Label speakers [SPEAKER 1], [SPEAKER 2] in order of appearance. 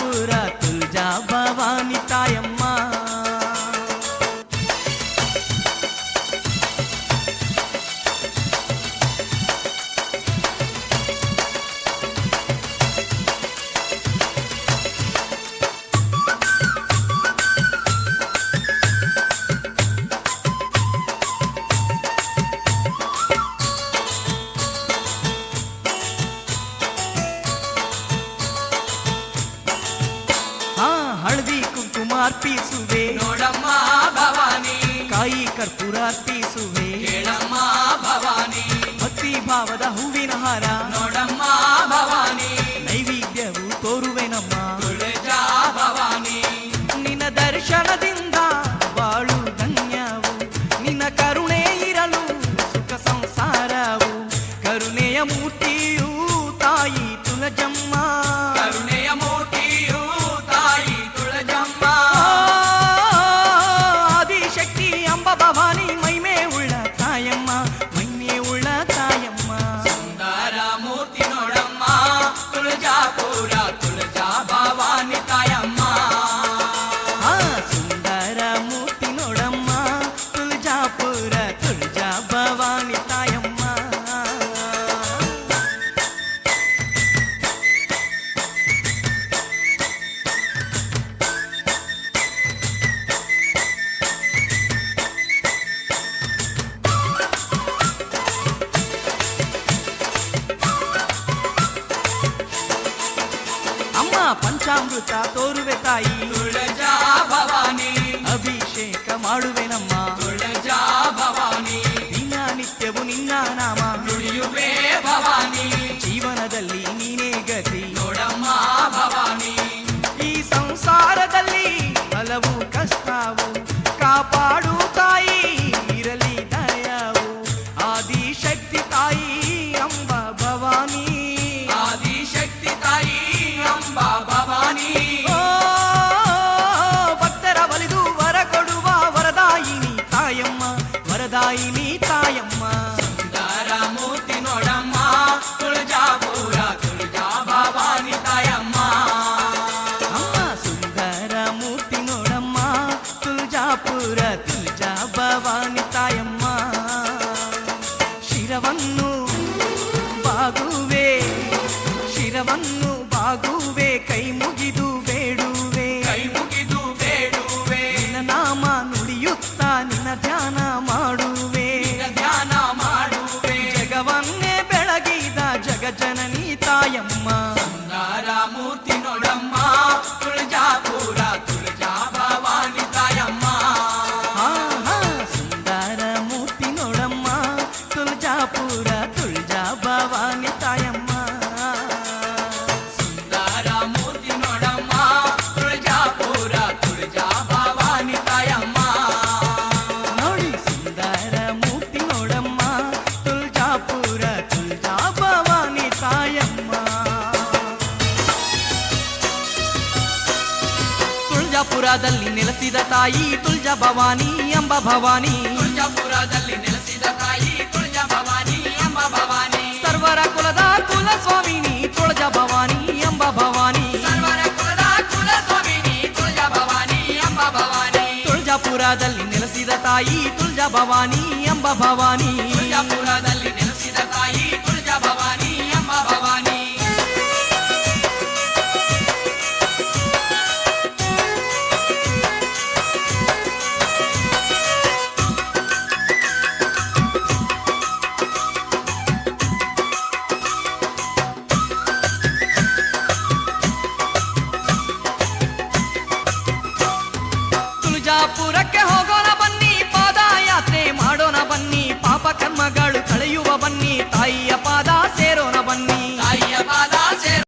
[SPEAKER 1] ತುಳಜಾಪುರ ತುಳಜಾ ಭವಾನಿ ತಾಯಮ್ಮ. ಹಳದಿ ಕುಂಕುಮ ಅರ್ಪಿಸುವೆ
[SPEAKER 2] ನೋಡಮ್ಮ ಭವಾನಿ,
[SPEAKER 1] ಕಾಯಿ ಕರ್ಪೂರ ಅರ್ಪಿಸುವೆ
[SPEAKER 2] ಕೇಳಮ್ಮ ಭವಾನಿ,
[SPEAKER 1] ಭಕ್ತಿ ಭಾವದ ಹೂವಿನ ಹಾರ
[SPEAKER 2] ನೋಡಮ್ಮ ಭವಾನಿ,
[SPEAKER 1] ನೈವೇದ್ಯವು ತೋರುವೆ ನಮ್ಮ
[SPEAKER 2] ತುಳಜಾ ಭವಾನಿ.
[SPEAKER 1] ನಿನ್ನ ದರ್ಶನದಿಂದ ಬಾಳು ಧನ್ಯವು, ನಿನ್ನ ಕರುಣೆ ಇರಲು ಸುಖ ಸಂಸಾರವು. ಕರುಣೆಯ ಮೂರ್ತಿಯು ತಾಯಿ ತುಳಜಮ್ಮ,
[SPEAKER 2] ಕರುಣೆಯ ಮೂರ್ತಿಯು ತಾಯಿ ತುಳಜಮ್ಮ.
[SPEAKER 1] ಆದಿಶಕ್ತಿ ಅಂಬ ಭವಾನಿ ಮೈಮೆ ಉಳ್ಳ ತಾಯಮ್ಮ, ಮೈಮೆ ಉಳ್ಳ ತಾಯಮ್ಮ.
[SPEAKER 2] ಸುಂದರ ಮೂರ್ತಿ ನೋಡಮ್ಮ ತುಳಜಾಪುರ ತುಳಜಾ ಭವಾನಿ ತಾಯಮ್ಮ.
[SPEAKER 1] ಸುಂದರ ಮೂರ್ತಿ ನೋಡಮ್ಮ ತುಳಜಾಪುರ ತುಳಜಾ ಭವಾನಿ ತಾಯಮ್ಮ. ಅಮ್ಮ ಪಂಚಾಮೃತ ತೋರುವೆ ತಾಯಿ
[SPEAKER 2] ತುಳಜಾ ಭವಾನಿ,
[SPEAKER 1] ಅಭಿಷೇಕ ಮಾಡುವೆ ನಮ್ಮ
[SPEAKER 2] ತುಳಜಾ ಭವಾನಿ,
[SPEAKER 1] ದಿನ ನಿತ್ಯವು ನಿನ್ನ ನಾಮ
[SPEAKER 2] ನುಡಿಯುವೆ ಭವಾನಿ,
[SPEAKER 1] ಜೀವನದಲ್ಲಿ ನೀನೇ ಗತಿ
[SPEAKER 2] ನೋಡಮ್ಮ ಭವಾನಿ.
[SPEAKER 1] ಈ ಸಂಸಾರದಲ್ಲಿ ಹಲವು ಕಷ್ಟವು, ಕಾಪಾಡು ತಾಯಿ ಇರಲಿ ದಯವು. ಆದಿಶಕ್ತಿ ತಾಯಿ ಅಂಬ ಭವಾನಿ,
[SPEAKER 2] ಆದಿಶಕ್ತಿ ತಾಯಿ ಅಂಬ ಭವಾನಿ.
[SPEAKER 1] ಓ ಭಕ್ತರ ಬಲಿದು ವರ ಕೊಡುವ ವರದಾಯಿನಿ ತಾಯಮ್ಮ, ವರದಾಯಿನಿ ತಾಯಮ್ಮ.
[SPEAKER 2] ಸುಂದರ ಮೂರ್ತಿ ನೋಡಮ್ಮ ತುಳಜಾಪುರ ತುಳಜಾ ಭವಾನಿ ತಾಯಮ್ಮ.
[SPEAKER 1] ಅಮ್ಮ ಸುಂದರ ಮೂರ್ತಿ ನೋಡಮ್ಮ ತುಳಜಾಪುರ ತುಳಜಾ ಭವಾನಿ ತಾಯಮ್ಮ. ಶಿರವನ್ನು ಬಾಗುವೆ, ಶಿರವನ್ನು ಬಾಗುವೆ, ಕೈ ಮುಗಿದು ಬೇಡುವೆ,
[SPEAKER 2] ಕೈ ಮುಗಿದು ಬೇಡುವೆ,
[SPEAKER 1] ನಿನ್ನ ನಾಮ ನುಡಿಯುತ್ತಾ ನಿನ್ನ ಧ್ಯಾನ ಮಾಡುವೆ.
[SPEAKER 2] ಧ್ಯಾನ ಮಾಡುವೆ.
[SPEAKER 1] ಜಗವನ್ನೇ ಬೆಳಗಿದ ಜಗಜನನಿ ತಾಯಮ್ಮ.
[SPEAKER 2] ಸುಂದರ ಮೂರ್ತಿ ನೋಡಮ್ಮ ತುಳಜಾಪುರ ತುಳಜಾ ಭವಾನಿ ತಾಯಮ್ಮ.
[SPEAKER 1] ಸುಂದರ ಮೂರ್ತಿ ನೋಡಮ್ಮ ತುಳಜಾಪುರ ತುಳಜಾ ಭವಾನಿ ತಾಯಮ್ಮ.
[SPEAKER 2] ಸುಂದರ ಮೂರ್ತಿ ನೋಡಮ್ಮ ತುಳಜಾಪುರ ತುಳಜಾ ಭವಾನಿ ತಾಯಮ್ಮ.
[SPEAKER 1] ನೋಡಿ ಸುಂದರ ಮೂರ್ತಿ ನೋಡಮ್ಮ ತುಳಜಾಪುರ ತುಳಜಾ ಭವಾನಿ ತಾಯಮ್ಮ. ತುಳಜಾಪುರದಲ್ಲಿ ನೆಲೆಸಿದ ತಾಯಿ ತುಳಜಾ ಭವಾನಿ ಎಂಬ ಭವಾನಿ,
[SPEAKER 2] ತುಳಜಾಪುರದಲ್ಲಿ ನೆಲೆಸಿದ ತಾಯಿ ತುಳಜಾ ಭವಾನಿ ಎಂಬ ಭವಾನಿ.
[SPEAKER 1] ಸರ್ವರ ಕುಲದ ಕುಲ ಸ್ವಾಮಿನಿ ತುಳಜಾ ಭವಾನಿ ಎಂಬ ಭವಾನಿ,
[SPEAKER 2] ಸರ್ವರ ಕುಲದ ಕುಲ ಸ್ವಾಮಿನಿ ತುಳಜಾ ಭವಾನಿ ಎಂಬ ಭವಾನಿ.
[SPEAKER 1] ತುಳಜಾಪುರದಲ್ಲಿ ನೆಲೆಸಿದ ತಾಯಿ ತುಳಜಾ ಭವಾನಿ ಎಂಬ ಭವಾನಿ.
[SPEAKER 2] ತುಳಜಾಪುರದಲ್ಲಿ ನೆಲೆಸಿದ ತಾಯಿ ತುಳಜಾ ಭವಾನಿ ಎಂಬ ಭವಾನಿ.
[SPEAKER 1] ತುಳಜಾಪುರಕ್ಕೆ ಹೋಗೋಣ ಬನ್ನಿ, ಪಾದಯಾತ್ರೆ ಮಾಡೋಣ ಬನ್ನಿ, ಪಾಪ ಕರ್ಮಗಳು ಕಳೆಯುವ ಬನ್ನಿ, ತಾಯಿಯ